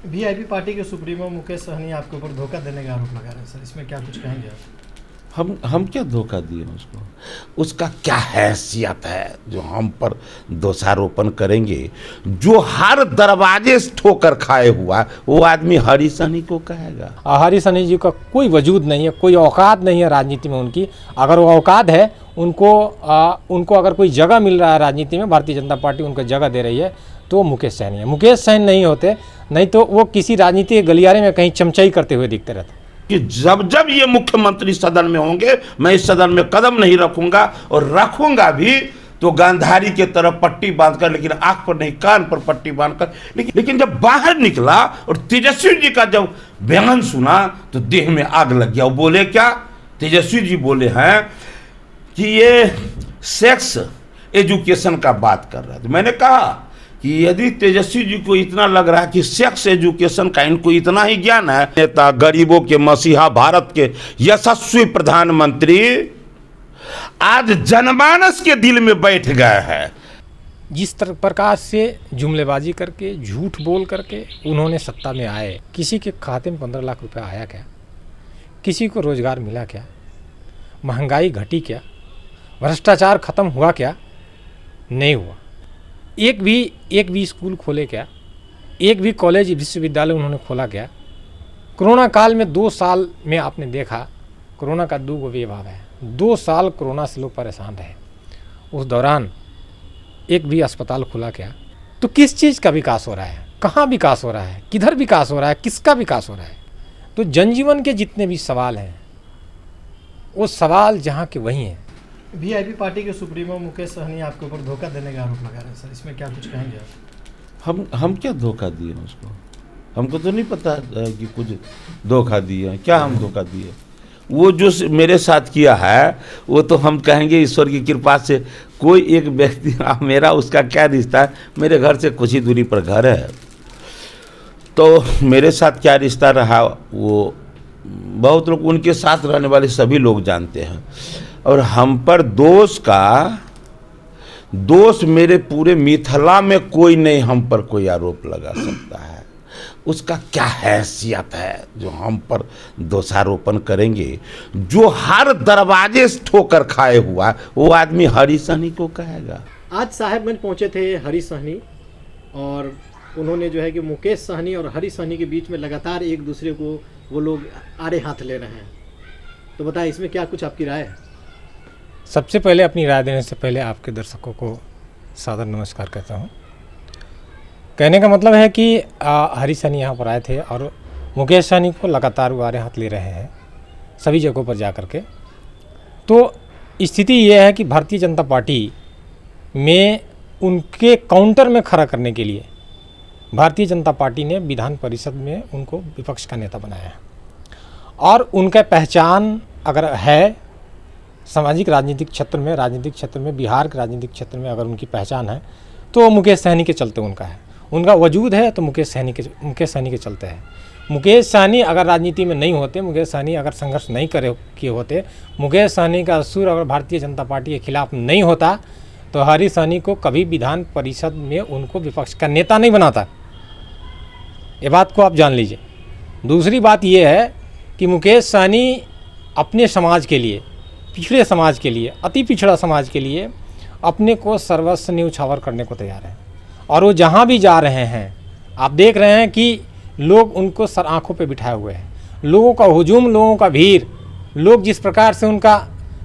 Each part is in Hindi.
वीआईपी पार्टी के सुप्रीमो मुकेश सहनी आपके ऊपर धोखा देने का आरोप लगा रहे हैं सर, इसमें क्या कुछ कहेंगे आप? हम क्या धोखा दिए उसको? उसका क्या हैसियत है जो हम पर दोषारोपण करेंगे? जो हर दरवाजे से ठोकर खाए हुआ वो आदमी हरी सहनी को कहेगा? हरी सहनी जी का कोई वजूद नहीं है, कोई औकात नहीं है राजनीति में उनकी। अगर वो औकात है, उनको अगर कोई जगह मिल रहा है राजनीति में, भारतीय जनता पार्टी उनको जगह दे रही है, तो वो मुकेश सहनी है। मुकेश सहनी नहीं होते, नहीं तो वो किसी राजनीति के गलियारे में कहीं चमचाई करते हुए दिखते रहते कि जब ये मुख्यमंत्री सदन में होंगे, मैं इस सदन में कदम नहीं रखूंगा, और रखूंगा भी तो गांधारी के तरफ पट्टी बांधकर, लेकिन आंख पर नहीं कान पर पट्टी बांधकर। लेकिन जब बाहर निकला और तेजस्वी जी का जब बयान सुना तो देह में आग लग गया। वो बोले क्या? तेजस्वी जी बोले हैं कि ये सेक्स एजुकेशन का बात कर रहे थे। मैंने कहा कि यदि तेजस्वी जी को इतना लग रहा है कि सेक्स एजुकेशन का इनको इतना ही ज्ञान है, नेता, गरीबों के मसीहा, भारत के यशस्वी प्रधानमंत्री आज जनमानस के दिल में बैठ गए हैं। जिस प्रकार से जुमलेबाजी करके, झूठ बोल करके उन्होंने सत्ता में आए, किसी के खाते में 15 लाख रुपया आया क्या? किसी को रोजगार मिला क्या? महंगाई घटी क्या? भ्रष्टाचार खत्म हुआ क्या? नहीं हुआ। एक भी स्कूल खोले क्या? एक भी कॉलेज विश्वविद्यालय उन्होंने खोला क्या? कोरोना काल में 2 साल में आपने देखा, कोरोना का 2 वेव है। 2 साल कोरोना से लोग परेशान रहे। उस दौरान एक भी अस्पताल खुला क्या? तो किस चीज़ का विकास हो रहा है? कहाँ विकास हो रहा है? किधर विकास हो रहा है? किसका विकास हो रहा है? तो जनजीवन के जितने भी सवाल हैं, वो सवाल जहाँ के वहीं हैं। वीआईपी पार्टी के सुप्रीमो मुकेश सहनी आपके ऊपर धोखा देने का आरोप लगा रहे हैं सर, इसमें क्या कुछ कहेंगे आप? हम क्या धोखा दिए उसको? हमको तो नहीं पता कि कुछ धोखा दिए। क्या हम धोखा दिए? वो जो मेरे साथ किया है वो तो हम कहेंगे ईश्वर की कृपा से। कोई एक व्यक्ति, मेरा उसका क्या रिश्ता है? मेरे घर से कुछ ही दूरी पर घर है, तो मेरे साथ क्या रिश्ता रहा वो बहुत लोग, उनके साथ रहने वाले सभी लोग जानते हैं। और हम पर दोष मेरे पूरे मिथिला में कोई नहीं हम पर कोई आरोप लगा सकता है। उसका क्या हैसियत है जो हम पर दोषारोपण करेंगे? जो हर दरवाजे से ठोकर खाए हुआ वो आदमी हरी सहनी को कहेगा? आज साहेबगंज पहुंचे थे हरी सहनी, और उन्होंने जो है कि मुकेश सहनी और हरी सहनी के बीच में लगातार एक दूसरे को वो लोग आड़े हाथ ले रहे हैं। तो बताएं, इसमें क्या कुछ आपकी राय है? सबसे पहले अपनी राय देने से पहले आपके दर्शकों को सादर नमस्कार कहता हूँ। कहने का मतलब है कि हरी सहनी यहाँ पर आए थे और मुकेश सहनी को लगातार वो आड़े हाथ ले रहे हैं सभी जगहों पर जा कर के। तो स्थिति ये है कि भारतीय जनता पार्टी में उनके काउंटर में खड़ा करने के लिए भारतीय जनता पार्टी ने विधान परिषद में उनको विपक्ष का नेता बनाया है। और उनका पहचान अगर है सामाजिक राजनीतिक क्षेत्र में बिहार के राजनीतिक क्षेत्र में अगर उनकी पहचान है तो मुकेश सहनी के चलते उनका है। उनका वजूद है तो मुकेश सहनी के चलते है। मुकेश सहनी अगर राजनीति में नहीं होते, मुकेश सहनी अगर संघर्ष नहीं किए होते, मुकेश सहनी का असुर अगर भारतीय जनता पार्टी के खिलाफ नहीं होता, तो हरी सहनी को कभी विधान परिषद में उनको विपक्ष का नेता नहीं बनाता। ये बात को आप जान लीजिए। दूसरी बात ये है कि मुकेश सहनी अपने समाज के लिए, पिछड़े समाज के लिए, अति पिछड़ा समाज के लिए अपने को सर्वस्व न्यौछावर करने को तैयार है। और वो जहाँ भी जा रहे हैं आप देख रहे हैं कि लोग उनको सर आँखों पे बिठाए हुए हैं। लोगों का हुजूम, लोगों का भीड़, लोग जिस प्रकार से उनका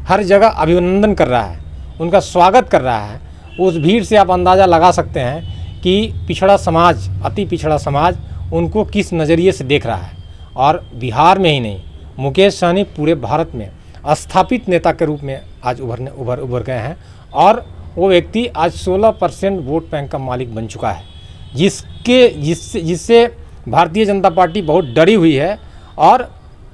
हर जगह अभिनंदन कर रहा है, उनका स्वागत कर रहा है, उस भीड़ से आप अंदाज़ा लगा सकते हैं कि पिछड़ा समाज, अति पिछड़ा समाज उनको किस नज़रिए से देख रहा है। और बिहार में ही नहीं, मुकेश सहनी पूरे भारत में स्थापित नेता के रूप में आज उभर गए हैं। और वो व्यक्ति आज 16% वोट बैंक का मालिक बन चुका है, जिससे भारतीय जनता पार्टी बहुत डरी हुई है। और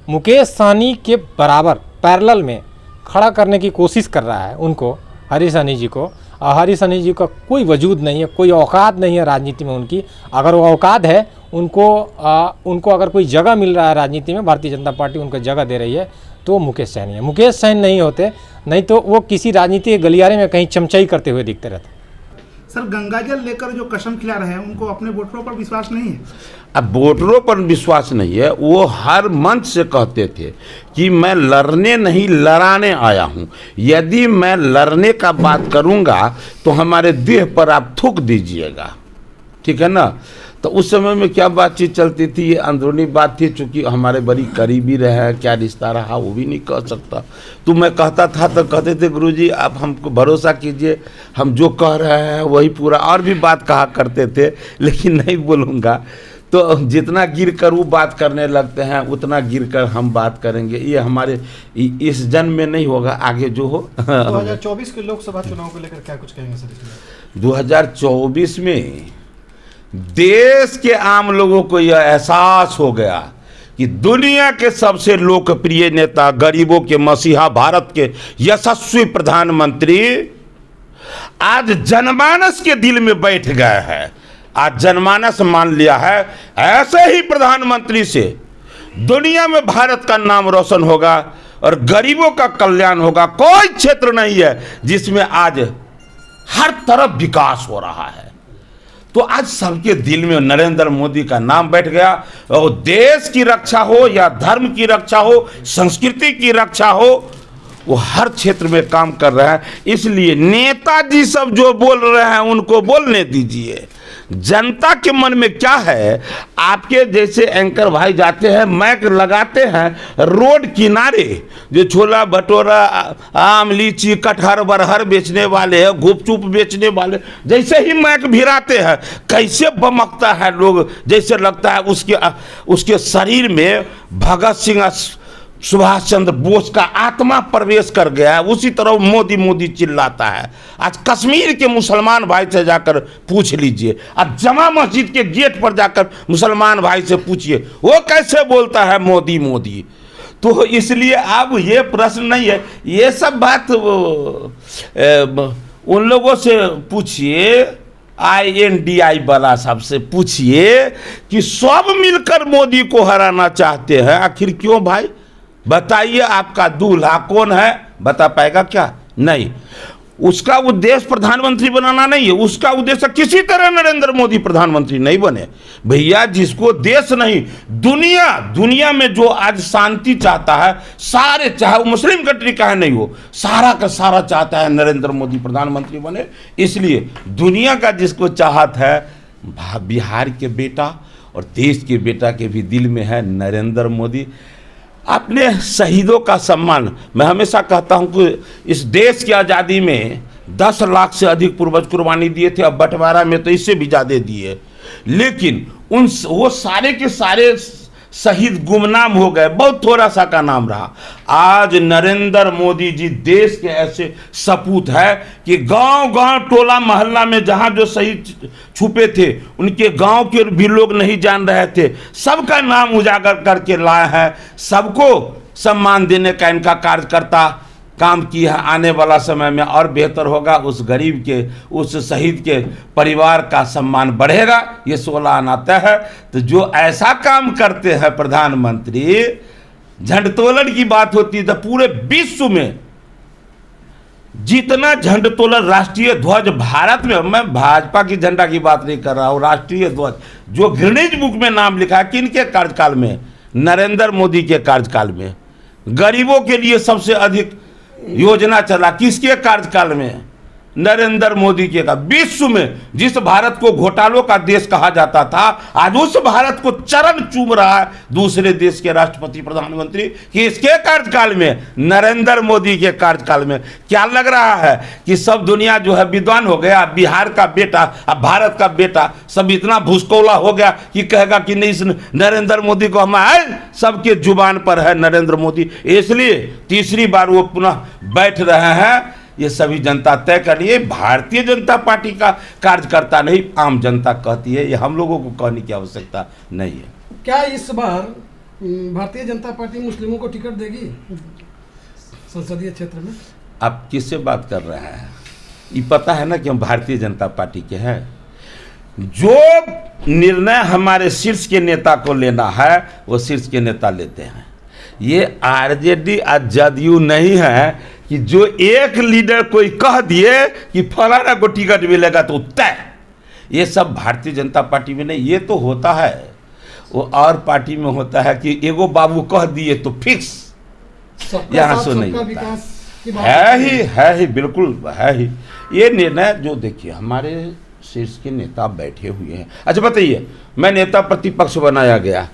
मुकेश सहनी के बराबर पैरेलल में खड़ा करने की कोशिश कर रहा है उनको, हरी सहनी जी को। हरी सहनी जी का कोई वजूद नहीं है, कोई औकात नहीं है राजनीति में उनकी। अगर वो औकात है, उनको अगर कोई जगह मिल रहा है राजनीति में, भारतीय जनता पार्टी उनको जगह दे रही है, तो मुकेश सहनी है। मुकेश सहनी नहीं होते, नहीं तो वो किसी राजनीति के गलियारे में कहीं चमचाई करते हुए दिखते रहते। सर गंगा जल लेकर जो कसम खिला रहे हैं उनको अपने वोटरों पर विश्वास नहीं है। अब वोटरों पर विश्वास नहीं है, वो हर मंच से कहते थे कि मैं लड़ने नहीं लड़ाने आया हूं, यदि मैं लड़ने का बात करूंगा तो हमारे देह पर आप थूक दीजिएगा, ठीक है ना। तो उस समय में क्या बातचीत चलती थी, ये अंदरूनी बात थी, चूंकि हमारे बड़ी करीबी रहे, क्या रिश्ता रहा वो भी नहीं कह सकता। तो मैं कहता था तो कहते थे गुरुजी आप हमको भरोसा कीजिए, हम जो कह रहे हैं वही पूरा, और भी बात कहा करते थे, लेकिन नहीं बोलूँगा। तो जितना गिर कर वो बात करने लगते हैं उतना गिर कर हम बात करेंगे। ये हमारे इस जन्म में नहीं होगा, आगे जो हो। 2024 के लोकसभा चुनाव को लेकर क्या कुछ कहेंगे सर इसमें? 2024 में देश के आम लोगों को यह एहसास हो गया कि दुनिया के सबसे लोकप्रिय नेता, गरीबों के मसीहा, भारत के यशस्वी प्रधानमंत्री आज जनमानस के दिल में बैठ गए हैं। आज जनमानस मान लिया है ऐसे ही प्रधानमंत्री से दुनिया में भारत का नाम रोशन होगा और गरीबों का कल्याण होगा। कोई क्षेत्र नहीं है जिसमें आज हर तरफ विकास हो रहा है। तो आज सबके दिल में नरेंद्र मोदी का नाम बैठ गया, और देश की रक्षा हो या धर्म की रक्षा हो, संस्कृति की रक्षा हो, वो हर क्षेत्र में काम कर रहे हैं। इसलिए नेताजी सब जो बोल रहे हैं उनको बोलने दीजिए। जनता के मन में क्या है, आपके जैसे एंकर भाई जाते हैं, मैक लगाते हैं रोड किनारे, जो छोला भटूरा, आम, लीची, कटहर, बरहर बेचने वाले हैं, गुपचुप बेचने वाले, जैसे ही मैक भिराते हैं कैसे बमकता है लोग, जैसे लगता है उसके शरीर में भगत सिंह, सुभाष चंद्र बोस का आत्मा प्रवेश कर गया है। उसी तरह मोदी मोदी चिल्लाता है। आज कश्मीर के मुसलमान भाई से जाकर पूछ लीजिए, आज जमा मस्जिद के गेट पर जाकर मुसलमान भाई से पूछिए वो कैसे बोलता है मोदी मोदी। तो इसलिए अब ये प्रश्न नहीं है, ये सब बात उन लोगों से पूछिए, INDI वाला साहब से पूछिए कि सब मिलकर मोदी को हराना चाहते हैं। आखिर क्यों भाई, बताइए। आपका दूल्हा कौन है, बता पाएगा क्या? नहीं। उसका उद्देश्य प्रधानमंत्री बनाना नहीं है, उसका उद्देश्य किसी तरह नरेंद्र मोदी प्रधानमंत्री नहीं बने भैया। जिसको देश नहीं, दुनिया में जो आज शांति चाहता है, सारे, चाहे वो मुस्लिम कंट्री का है नहीं हो, सारा का सारा चाहता है नरेंद्र मोदी प्रधानमंत्री बने। इसलिए दुनिया का जिसको चाहत है, बिहार के बेटा और देश के बेटा के भी दिल में है नरेंद्र मोदी। अपने शहीदों का सम्मान, मैं हमेशा कहता हूं कि इस देश की आज़ादी में 10 लाख से अधिक पूर्वज कुर्बानी दिए थे, अब बंटवारा में तो इससे भी ज़्यादा दिए, लेकिन वो सारे के सारे शहीद गुमनाम हो गए, बहुत थोड़ा सा का नाम रहा। आज नरेंद्र मोदी जी देश के ऐसे सपूत है कि गांव गांव, टोला मोहल्ला में जहां जो शहीद छुपे थे उनके गांव के भी लोग नहीं जान रहे थे, सबका नाम उजागर करके लाए हैं। सबको सम्मान देने का इनका कार्यकर्ता काम किया है। आने वाला समय में और बेहतर होगा, उस गरीब के, उस शहीद के परिवार का सम्मान बढ़ेगा, ये 16 आना तय है। तो जो ऐसा काम करते हैं प्रधानमंत्री, झंडोत्तोलन की बात होती है तो पूरे विश्व में जितना झंडोत्तोलन, राष्ट्रीय ध्वज भारत में, मैं भाजपा की झंडा की बात नहीं कर रहा हूँ, राष्ट्रीय ध्वज जो गिनीज बुक में नाम लिखा है, किनके कार्यकाल में? नरेंद्र मोदी के कार्यकाल में। गरीबों के लिए सबसे अधिक योजना चला किसके कार्यकाल में? नरेंद्र मोदी के का। विश्व में जिस भारत को घोटालों का देश कहा जाता था, आज उस भारत को चरण चूम रहा है दूसरे देश के राष्ट्रपति प्रधानमंत्री कि इसके कार्यकाल में, नरेंद्र मोदी के कार्यकाल में। क्या लग रहा है कि सब दुनिया जो है विद्वान हो गया, बिहार का बेटा, अब भारत का बेटा सब इतना भूसकौला हो गया कि कहेगा कि नहीं, इस नरेंद्र मोदी को हम सबके जुबान पर है नरेंद्र मोदी। इसलिए तीसरी बार वो पुनः बैठ रहे हैं। ये सभी जनता तय करिए। भारतीय जनता पार्टी का कार्यकर्ता नहीं, आम जनता कहती है, ये हम लोगों को कहने की आवश्यकता नहीं है। क्या इस बार भारतीय जनता पार्टी मुस्लिमों को टिकट देगी संसदीय क्षेत्र में? आप किससे बात कर रहे हैं? ये पता है ना कि हम भारतीय जनता पार्टी के हैं। जो निर्णय हमारे शीर्ष के नेता को लेना है वो शीर्ष के नेता लेते हैं। ये RJD और JDU नहीं है कि जो एक लीडर कोई कह दिए कि फलाना को टिकट मिलेगा तो तय, ये सब भारतीय जनता पार्टी में नहीं। ये तो होता है वो और पार्टी में होता है कि एगो बाबू कह दिए तो फिक्स, सबका यहाँ साथ, से नहीं सबका होता विकास की बात है ही बिल्कुल है ही। ये निर्णय जो देखिए हमारे शीर्ष के नेता बैठे हुए हैं। अच्छा बताइए, मैं नेता प्रतिपक्ष बनाया गया,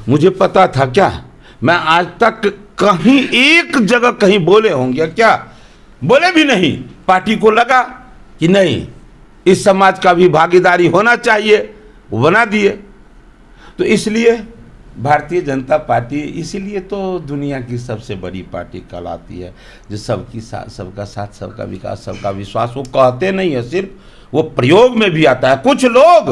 मुझे पता था क्या? मैं आज तक कहीं एक जगह कहीं बोले होंगे क्या? बोले भी नहीं। पार्टी को लगा कि नहीं इस समाज का भी भागीदारी होना चाहिए, वो बना दिए। तो इसलिए भारतीय जनता पार्टी इसीलिए तो दुनिया की सबसे बड़ी पार्टी कहलाती है, जो सबका साथ, सबका विकास, सबका विश्वास। वो कहते नहीं है सिर्फ, वो प्रयोग में भी आता है। कुछ लोग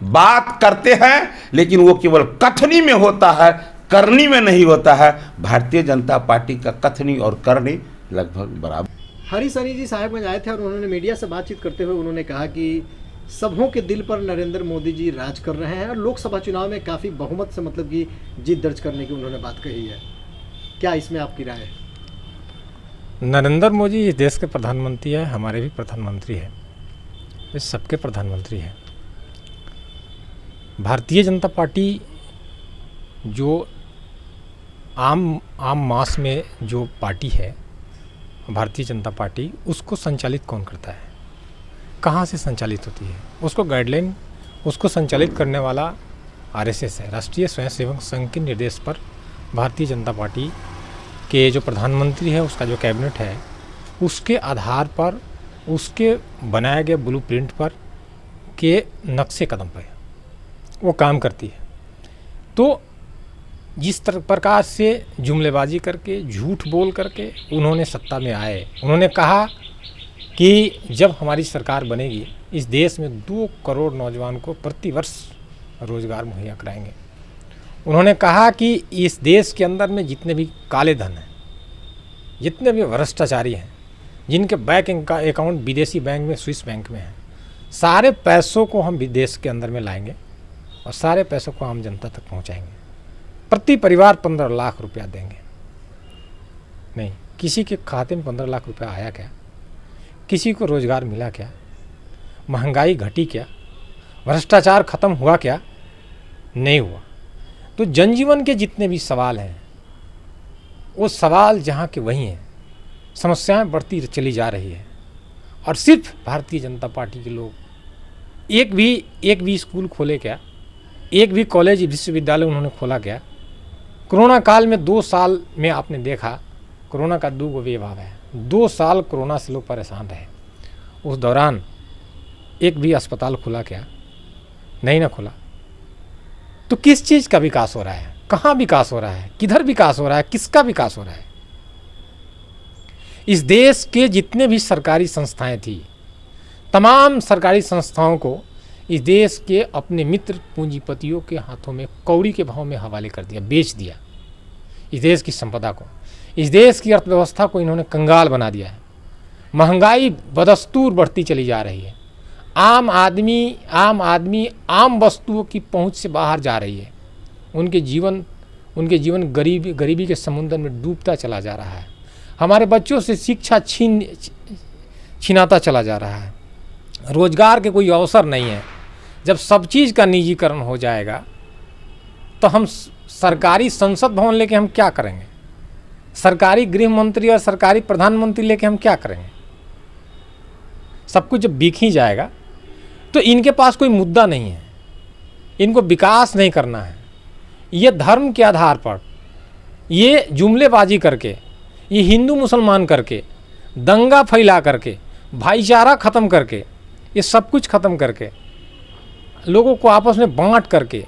बात करते हैं लेकिन वो केवल कथनी में होता है, करनी में नहीं होता है। भारतीय जनता पार्टी का कथनी और करनी लगभग बराबर। हरी सहनी जी साहेबगंज आए थे और उन्होंने मीडिया से बातचीत करते हुए उन्होंने कहा कि सबों के दिल पर नरेंद्र मोदी जी राज कर रहे हैं और लोकसभा चुनाव में काफ़ी बहुमत से मतलब कि जीत दर्ज करने की उन्होंने बात कही है। क्या इसमें आपकी राय है? नरेंद्र मोदी इस देश के प्रधानमंत्री है, हमारे भी प्रधानमंत्री है, ये सबके प्रधानमंत्री हैं। भारतीय जनता पार्टी जो आम मास में जो पार्टी है, भारतीय जनता पार्टी, उसको संचालित कौन करता है, कहाँ से संचालित होती है? उसको गाइडलाइन, उसको संचालित करने वाला आरएसएस है, राष्ट्रीय स्वयंसेवक संघ के निर्देश पर भारतीय जनता पार्टी के जो प्रधानमंत्री है, उसका जो कैबिनेट है, उसके आधार पर, उसके बनाए गए ब्लूप्रिंट पर के नक्शे कदम पर वो काम करती है। तो जिस प्रकार से जुमलेबाजी करके, झूठ बोल करके उन्होंने सत्ता में आए, उन्होंने कहा कि जब हमारी सरकार बनेगी इस देश में 2 करोड़ नौजवान को प्रतिवर्ष रोजगार मुहैया कराएंगे। उन्होंने कहा कि इस देश के अंदर में जितने भी काले धन हैं, जितने भी भ्रष्टाचारी हैं, जिनके बैंक अकाउंट विदेशी बैंक में, स्विस बैंक में हैं, सारे पैसों को हम विदेश के अंदर में लाएंगे और सारे पैसों को आम जनता तक पहुंचाएंगे। प्रति परिवार 15 लाख रुपया देंगे। नहीं, किसी के खाते में 15 लाख रुपया आया क्या? किसी को रोजगार मिला क्या? महंगाई घटी क्या? भ्रष्टाचार खत्म हुआ क्या? नहीं हुआ। तो जनजीवन के जितने भी सवाल हैं, वो सवाल जहाँ के वही हैं, समस्याएं बढ़ती चली जा रही है। और सिर्फ भारतीय जनता पार्टी के लोग एक भी स्कूल खोले क्या? एक भी कॉलेज विश्वविद्यालय उन्होंने खोला क्या? कोरोना काल में 2 साल में आपने देखा, कोरोना का 2 वेव है, 2 साल कोरोना से लोग परेशान रहे। उस दौरान एक भी अस्पताल खुला क्या? नहीं ना खुला। तो किस चीज़ का विकास हो रहा है? कहाँ विकास हो रहा है? किधर विकास हो रहा है? किसका विकास हो रहा है? इस देश के जितने भी सरकारी संस्थाएं थी, तमाम सरकारी संस्थाओं को इस देश के अपने मित्र पूंजीपतियों के हाथों में कौड़ी के भाव में हवाले कर दिया, बेच दिया। इस देश की संपदा को, इस देश की अर्थव्यवस्था को इन्होंने कंगाल बना दिया है। महंगाई बदस्तूर बढ़ती चली जा रही है। आम आदमी आम वस्तुओं की पहुंच से बाहर जा रही है। उनके जीवन गरीबी के समुद्र में डूबता चला जा रहा है। हमारे बच्चों से शिक्षा छीनाता चला जा रहा है। रोजगार के कोई अवसर नहीं है। जब सब चीज़ का निजीकरण हो जाएगा तो हम सरकारी संसद भवन लेके हम क्या करेंगे? सरकारी गृह मंत्री और सरकारी प्रधानमंत्री लेके हम क्या करेंगे? सब कुछ जब बिक ही जाएगा तो इनके पास कोई मुद्दा नहीं है, इनको विकास नहीं करना है। ये धर्म के आधार पर, ये जुमलेबाजी करके, ये हिंदू मुसलमान करके, दंगा फैला करके, भाईचारा ख़त्म करके, ये सब कुछ ख़त्म करके, लोगों को आपस में बांट करके,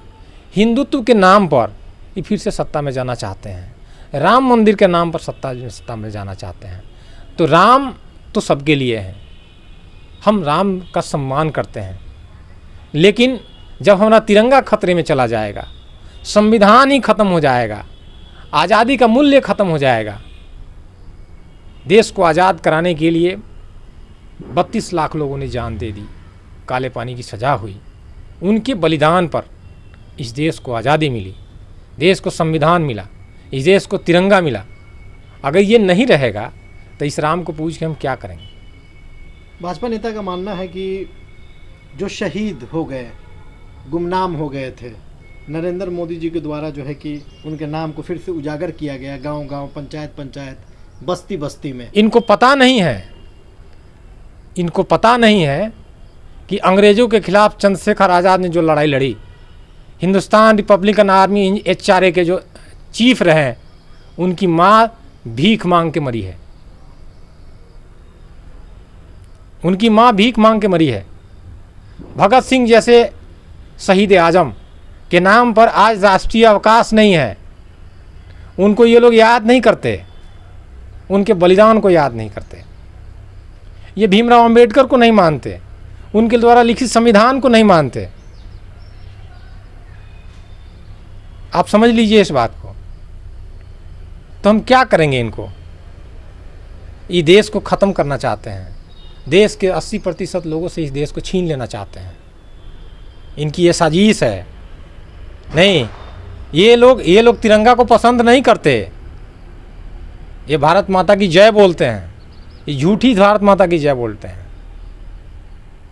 हिंदुत्व के नाम पर ये फिर से सत्ता में जाना चाहते हैं। राम मंदिर के नाम पर सत्ता में जाना चाहते हैं। तो राम तो सबके लिए है, हम राम का सम्मान करते हैं। लेकिन जब हमारा तिरंगा खतरे में चला जाएगा, संविधान ही खत्म हो जाएगा, आज़ादी का मूल्य खत्म हो जाएगा। देश को आज़ाद कराने के लिए 32 लाख लोगों ने जान दे दी, काले पानी की सज़ा हुई। उनके बलिदान पर इस देश को आज़ादी मिली, देश को संविधान मिला, इस देश को तिरंगा मिला। अगर ये नहीं रहेगा तो इस राम को पूछ के हम क्या करेंगे? भाजपा नेता का मानना है कि जो शहीद हो गए, गुमनाम हो गए थे, नरेंद्र मोदी जी के द्वारा जो है कि उनके नाम को फिर से उजागर किया गया, गांव-गांव, पंचायत-पंचायत, बस्ती-बस्ती में। इनको पता नहीं है कि अंग्रेज़ों के खिलाफ चंद्रशेखर आज़ाद ने जो लड़ाई लड़ी, हिंदुस्तान रिपब्लिकन आर्मी HRA के जो चीफ रहे, उनकी माँ भीख मांग के मरी है। उनकी माँ भीख मांग के मरी है। भगत सिंह जैसे शहीद आजम के नाम पर आज राष्ट्रीय अवकाश नहीं है। उनको ये लोग याद नहीं करते, उनके बलिदान को याद नहीं करते। ये भीमराव अंबेडकर को नहीं मानते, उनके द्वारा लिखित संविधान को नहीं मानते। आप समझ लीजिए इस बात को। तो हम क्या करेंगे इनको? ये देश को ख़त्म करना चाहते हैं। देश के 80% लोगों से इस देश को छीन लेना चाहते हैं। इनकी ये साजिश है। नहीं, ये लोग तिरंगा को पसंद नहीं करते। ये भारत माता की जय बोलते हैं, ये झूठी भारत माता की जय बोलते हैं।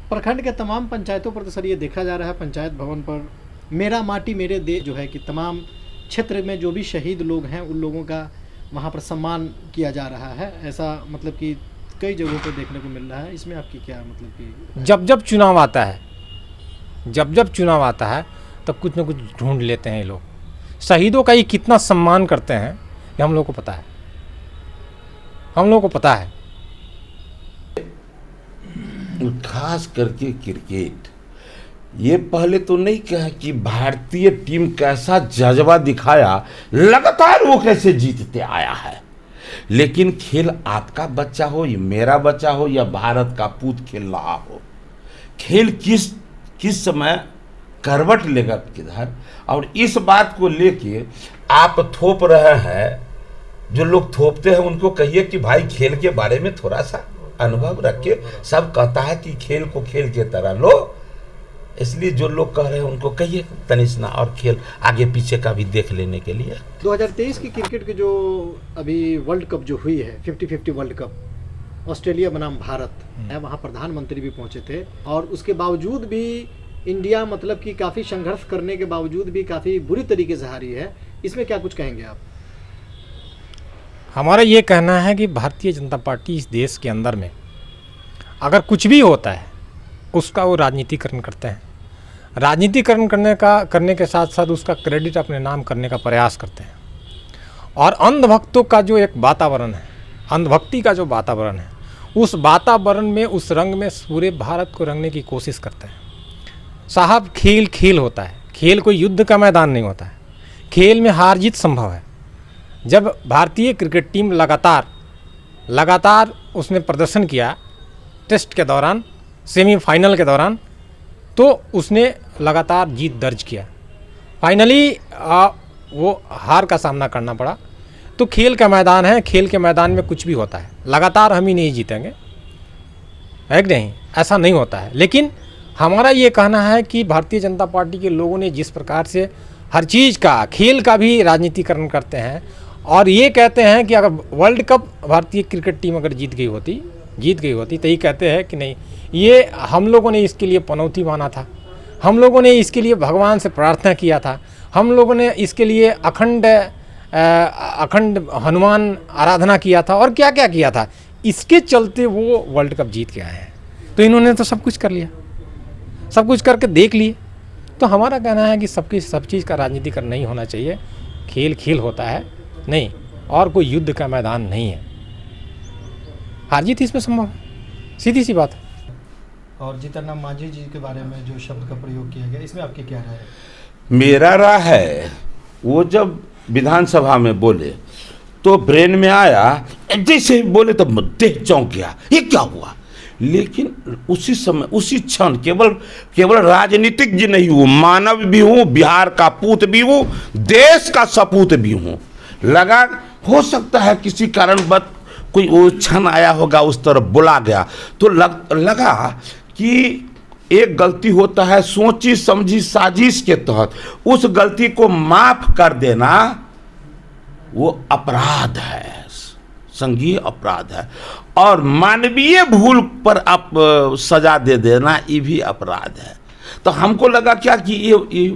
प्रखंड के तमाम पंचायतों पर तो सर ये देखा जा रहा है, पंचायत भवन पर मेरा माटी मेरे देश जो है कि तमाम क्षेत्र में जो भी शहीद लोग हैं उन लोगों का वहाँ पर सम्मान किया जा रहा है। ऐसा मतलब कि कई जगहों पर देखने को मिल रहा है। इसमें आपकी क्या मतलब कि जब चुनाव आता है, जब चुनाव आता है तब कुछ न कुछ ढूंढ लेते हैं ये लोग। शहीदों का ये कितना सम्मान करते हैं ये हम लोग को पता है, हम लोग को पता है। खास करके क्रिकेट, ये पहले तो नहीं कहा कि भारतीय टीम कैसा जज्बा दिखाया, लगातार वो कैसे जीतते आया है। लेकिन खेल आपका बच्चा हो या मेरा बच्चा हो या भारत का पूत खेल रहा हो, खेल किस समय करवट लेगा किधर, और इस बात को लेके आप थोप रहे हैं। जो लोग थोपते हैं उनको कहिए कि भाई खेल के बारे में थोड़ा सा अनुभव रखिए। सब कहता है कि खेल को खेल के तरह लो, इसलिए जो लोग कह रहे हैं उनको कहिए तनिष्ना और खेल आगे पीछे का भी देख लेने के लिए। 2023 की क्रिकेट की जो अभी वर्ल्ड कप जो हुई है, 50-50 वर्ल्ड कप, ऑस्ट्रेलिया बनाम भारत है, वहाँ प्रधानमंत्री भी पहुँचे थे और उसके बावजूद भी इंडिया मतलब कि काफ़ी संघर्ष करने के बावजूद भी काफ़ी बुरी तरीके से हारी है। इसमें क्या कुछ कहेंगे आप? हमारा ये कहना है कि भारतीय जनता पार्टी इस देश के अंदर में अगर कुछ भी होता है उसका वो राजनीतिकरण करते हैं। राजनीतिकरण करने के साथ साथ उसका क्रेडिट अपने नाम करने का प्रयास करते हैं। और अंधभक्तों का जो एक वातावरण है, अंधभक्ति का जो वातावरण है, उस वातावरण में, उस रंग में पूरे भारत को रंगने की कोशिश करते हैं। साहब, खेल होता है, खेल कोई युद्ध का मैदान नहीं होता है। खेल में हार जीत संभव है। जब भारतीय क्रिकेट टीम लगातार उसने प्रदर्शन किया टेस्ट के दौरान, सेमीफाइनल के दौरान, तो उसने लगातार जीत दर्ज किया। फाइनली वो हार का सामना करना पड़ा। तो खेल का मैदान है, खेल के मैदान में कुछ भी होता है। लगातार हम ही नहीं जीतेंगे, है कि नहीं? ऐसा नहीं होता है। लेकिन हमारा ये कहना है कि भारतीय जनता पार्टी के लोगों ने जिस प्रकार से हर चीज़ का, खेल का भी राजनीतिकरण करते हैं और ये कहते हैं कि अगर वर्ल्ड कप भारतीय क्रिकेट टीम अगर जीत गई होती तो ये कहते हैं कि नहीं, ये हम लोगों ने इसके लिए पनौती माना था, हम लोगों ने इसके लिए भगवान से प्रार्थना किया था, हम लोगों ने इसके लिए अखंड हनुमान आराधना किया था और क्या क्या किया था। इसके चलते वो वर्ल्ड कप जीत के आए हैं। तो इन्होंने तो सब कुछ कर लिया, सब कुछ करके देख लिए। तो हमारा कहना है कि सब चीज़ का राजनीतिकरण नहीं होना चाहिए। खेल होता है नहीं, और कोई युद्ध का मैदान नहीं है। हार जीत इसमें संभव है, सीधी सी बात है। और जीतनराम मांझी जी के बारे में जो शब्द का प्रयोग किया गया, इसमें आपकी क्या राय है? मेरा राय है, वो जब विधानसभा में बोले तो ब्रेन में आया, जैसे ही बोले तो देह चौंक गया, ये क्या हुआ। लेकिन उसी समय, उसी क्षण केवल राजनीतिक जी नहीं हूँ, मानव भी हूँ, बिहार का पूत भी हूँ, देश का सपूत भी हूँ। लगा हो सकता है किसी कारणवश कोई वो क्षण आया होगा, उस तरफ बुला गया तो लगा कि एक गलती होता है सोची समझी साजिश के तहत, उस गलती को माफ कर देना वो अपराध है, संघीय अपराध है। और मानवीय भूल पर आप सजा दे देना ये भी अपराध है। तो हमको लगा क्या कि ये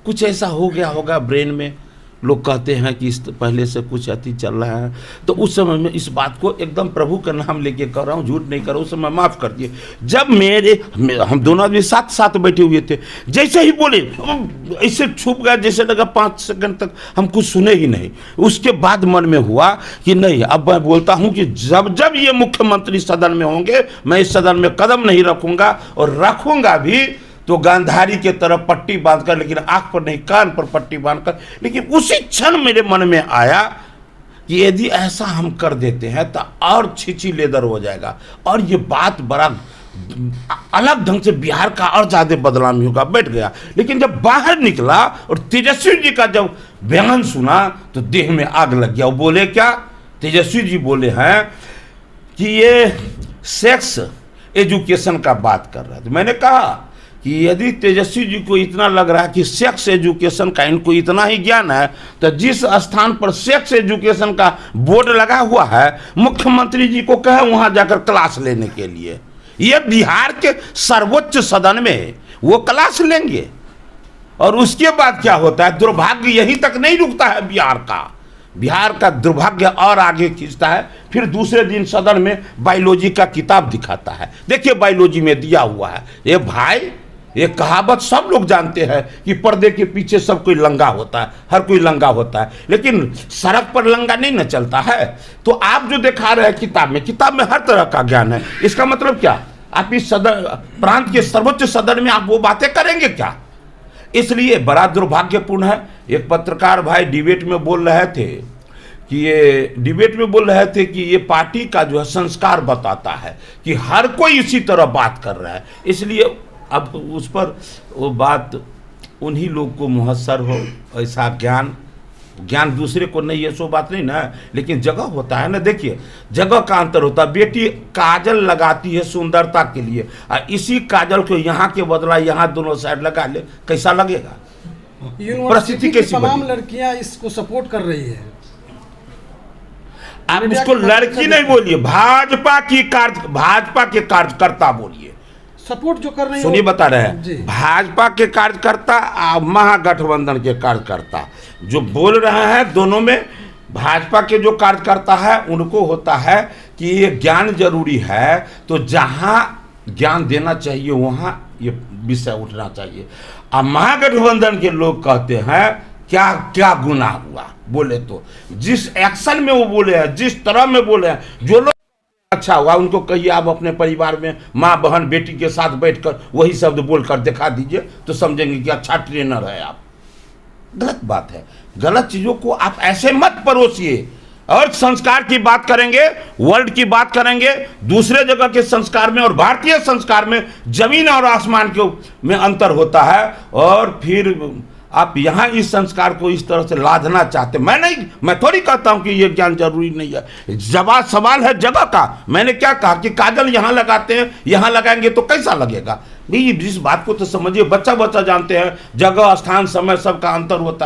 कुछ ऐसा हो गया होगा ब्रेन में, लोग कहते हैं कि इस पहले से कुछ अति चल रहा है। तो उस समय में इस बात को एकदम प्रभु का नाम लेके कर रहा हूँ, झूठ नहीं कर रहा हूँ, उस समय माफ़ कर दिए। जब हम दोनों आदमी साथ साथ बैठे हुए थे, जैसे ही बोले ऐसे छुप गया, जैसे लगा 5 सेकंड तक हम कुछ सुने ही नहीं। उसके बाद मन में हुआ कि नहीं, अब मैं बोलता हूँ कि जब जब ये मुख्यमंत्री सदन में होंगे, मैं इस सदन में कदम नहीं रखूँगा, और रखूँगा भी तो गांधारी के तरफ पट्टी बांधकर, लेकिन आंख पर नहीं कान पर पट्टी बांधकर। लेकिन उसी क्षण मेरे मन में आया कि यदि ऐसा हम कर देते हैं तो और छीछी लेदर हो जाएगा, और ये बात बड़ा अलग ढंग से बिहार का और ज़्यादा बदनामी होगा। बैठ गया। लेकिन जब बाहर निकला और तेजस्वी जी का जब बयान सुना तो देह में आग लग गया। वो बोले क्या? तेजस्वी जी बोले हैं कि ये सेक्स एजुकेशन का बात कर रहा था। मैंने कहा कि यदि तेजस्वी जी को इतना लग रहा है कि सेक्स एजुकेशन का इनको इतना ही ज्ञान है, तो जिस स्थान पर सेक्स एजुकेशन का बोर्ड लगा हुआ है, मुख्यमंत्री जी को कहे वहां जाकर क्लास लेने के लिए। ये बिहार के सर्वोच्च सदन में वो क्लास लेंगे। और उसके बाद क्या होता है, दुर्भाग्य यहीं तक नहीं रुकता है बिहार का दुर्भाग्य और आगे खींचता है। फिर दूसरे दिन सदन में बायोलॉजी का किताब दिखाता है। देखिए बायोलॉजी में दिया हुआ है, ये भाई ये कहावत सब लोग जानते हैं कि पर्दे के पीछे सब कोई लंगा होता है, हर कोई लंगा होता है, लेकिन सड़क पर लंगा नहीं न चलता है। तो आप जो दिखा रहे हैं किताब में हर तरह का ज्ञान है। इसका मतलब क्या? आप इस सदन प्रांत के सर्वोच्च सदन में आप वो बातें करेंगे क्या? इसलिए बड़ा दुर्भाग्यपूर्ण है। एक पत्रकार भाई डिबेट में बोल रहे थे कि ये पार्टी का जो है संस्कार बताता है कि हर कोई इसी तरह बात कर रहा है। इसलिए अब उस पर वो बात उन्हीं लोग को मुहस्सर हो, ऐसा ज्ञान दूसरे को नहीं है, सो बात नहीं ना। लेकिन जगह होता है ना, देखिए जगह का अंतर होता है। बेटी काजल लगाती है सुंदरता के लिए, और इसी काजल को यहाँ के बदला यहाँ दोनों साइड लगा ले, कैसा लगेगा? यूनिवर्सिटी की तमाम लड़कियां इसको सपोर्ट कर रही है। आप इसको लड़की नहीं बोलिए, भाजपा के कार्यकर्ता बोलिए। सपोर्ट जो कर रहे हैं, सुनिए बता रहे हैं, भाजपा के कार्यकर्ता और महागठबंधन के कार्यकर्ता जो बोल रहे हैं, दोनों में भाजपा के जो कार्यकर्ता है उनको होता है कि ये ज्ञान जरूरी है, तो जहां ज्ञान देना चाहिए वहां ये विषय उठना चाहिए। अब महागठबंधन के लोग कहते हैं क्या क्या गुनाह हुआ, बोले तो जिस एक्शन में वो बोले हैं, जिस तरह में बोले हैं, जो लोग अच्छा हुआ उनको कहिए आप अपने परिवार में माँ बहन बेटी के साथ बैठकर वही शब्द बोलकर दिखा दीजिए, तो समझेंगे कि अच्छा ट्रेनर है आप। गलत बात है, गलत चीजों को आप ऐसे मत परोसिए। और संस्कार की बात करेंगे, वर्ल्ड की बात करेंगे, दूसरे जगह के संस्कार में और भारतीय संस्कार में जमीन और आसमान के में अंतर होता है। और फिर आप यहाँ इस संस्कार को इस तरह से लादना चाहते, मैं थोड़ी कहता हूँ कि ये ज्ञान जरूरी नहीं है। सवाल है जगह का। मैंने क्या कहा कि काजल यहाँ लगाते हैं, यहाँ लगाएंगे तो कैसा लगेगा भाई? इस बात को तो समझिए, बच्चा जानते हैं जगह स्थान समय सबका अंतर होता है।